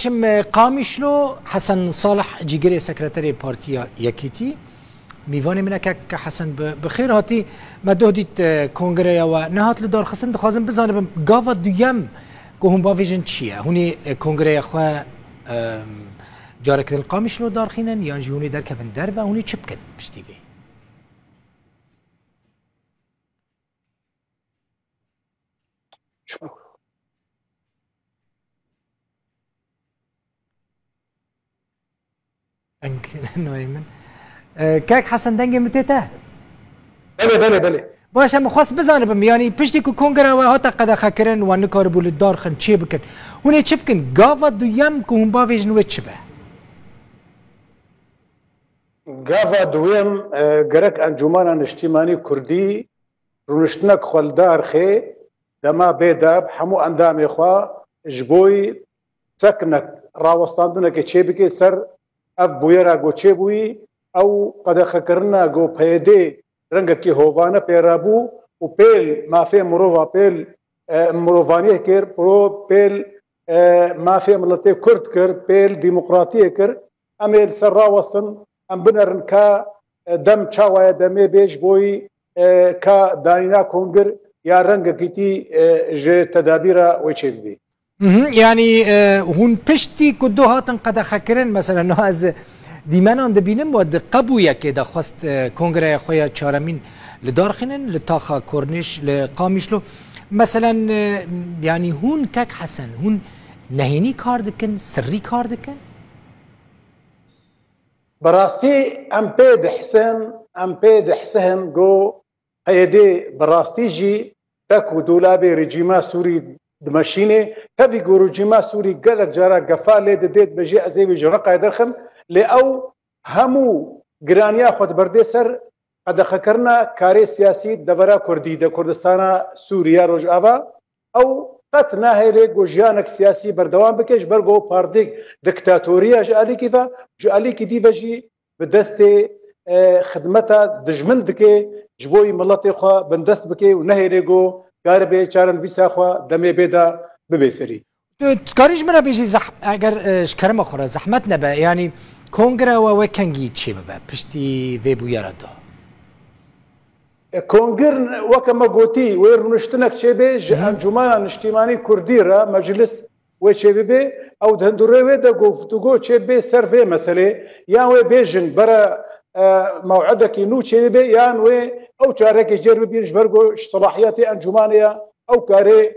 شم قامشلو حسن صالح جيجري سكرتاري بارتيا يكيتي میوان منه که حسن بخیر هاتی ما دهدید کنگره و نهات لدار خستن دخوازم بزنم گاوا دویم که هم باویجن چیه هونی کنگره خواه جارك القامش لو دار خينن يانجي هوني دار كفن دار و هوني چپ كد بشتيوي انك نويمن كاك حسن دنگي متيتا بله باش هم خواست بزنم يعني پشتی کو کنگره و هاتا قد خکرن و نکار بول دار خن چی بکن هوني چپ کن گاوا دویم که هم باویجن و چپه گاوا دویم گرک انجمن اجتماعی کردی رونشتنک خلدار خی دما بیداب همو اندام خوا جبوی سکنک راوستاندنک چی بکی سر اب بویرا گو چی بوی او قد خکرنا گو پیده رنگ کی هوانه پیرابو و پیل مافی مروفا پیل مروفانیه کر پرو پیل مافی ملتی کرد کر پیل ديمقراطيه کر امیل سر راوستن ام بنرن کا دم چاوای دمه بیش بوی کا دانینا کنگر یا رنگ کیتی ج تدابیر وچیدی يعني هون پشتی کدو هاتن قد خکرن مثلا نه از دیمنان دبینم بود قبویا که دا خواست کنگره خویا چارمین لدارخنن لتاخا کورنش لقامشلو مثلا يعني هون كاك حسن هون نهيني کار دکن سری کار دکن براستی ام پید حسن جو هيدي براستی جي تاكو دولابي رجيما سوري دمشينه تبي جو رجيما سوري قالك جارا قفالي ديت بجي ازي بجرقه درخم لأو همو گرانیا خود برده سر قد خکرنا کاری سیاسی دورا کردی ده کردستان سوریا روج آوا او قط ناهیلی گو جیانک سیاسی بردوام بکش برگو پاردیک دکتاتوریا جالی کیفا جالی کی دی بجی بدست خدمتا دجمن دکه جبوی ملت خو بندست بکه و ناهیلی گو کاربه چارن ویسا خو دمه بيدا ببيسري تكاريج مرا بيجي اگر شكرم اخرى زحمت نبا يعني كونغرا وكنجي تشي بابا بشتي فيبو يرادا كونغر وكما قوتي ويرنشتنك شبه انجمان اجتماعي كرديرا مجلس وشبه او دهندوري دا گفتگو شبه سرفي مساله يا وي بيجن برا موعدك نو شبه يا وي او شارك جرب بيرج برغو صلاحيات انجمانيه او كاري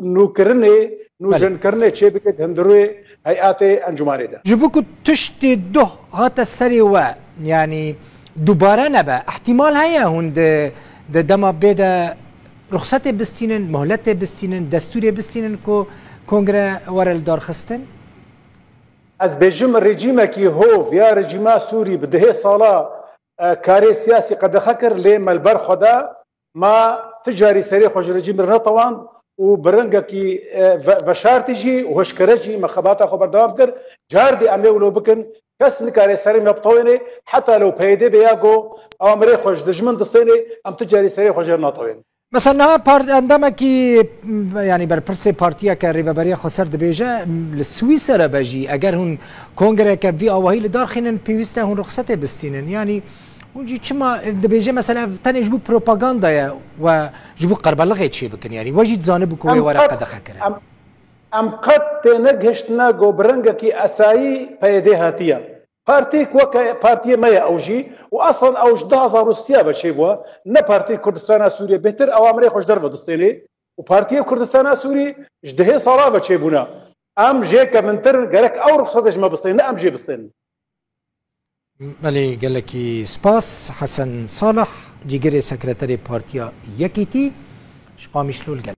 نو کرنه نو جن کرنه چه بکت هندروی هیئات انجمانی ده جبوكو تشتي ده هات السري و يعني دوباره نبا احتمال هيا هون ده دما بيدا رخصت بستينن مهلت بستينن دستوري بستينن كو كونغرا ورا الدار خستن از بجم الرجيمه كي هوف يا رجيما سوري بده صالا كاري سياسي قد خكر لما البر خدا ما تجاري سريع خوش رجيم رنطوان وبرنجا كي فشارتجي وهشكرجي مخباتا خبر دوام كر جاردي امي ولو بكن كاس نكاري سريع مبطويني حتى لو بيدي بياغو او امري خوش دجمن دستيني ام تجاري سريع خوش رنطوين مثلا عندما كي يعني بربرسي بارتيا كريفابريا خسر دبيجا لسويسرا بجي اگر هون كونغرا كفي اوهي لدار خينن بيوستا هون رخصته بستينن يعني ونجي كما دبيجي مثلا تاني جبو بروباغندا و جبو قربلغه شي بكن يعني واجي تزانب كوي ورقه دخكر ام قد نجهشتنا جو برنجا كي اساي بيدي هاتيا بارتيك وكا بارتي ما اوجي واصلا اوج دازا روسيا بشيبوا نا بارتي كردستان سوريا بهتر اوامر خوش درب دستيني وبارتي كردستان سوري جده صلابه شيبونا ام جيك منتر قالك او رخصتش ما بصين ام جي بصين مالي قال لك سباس حسن صالح جيجري سكرتاري بارتيا يكيتي شقامشلو القلب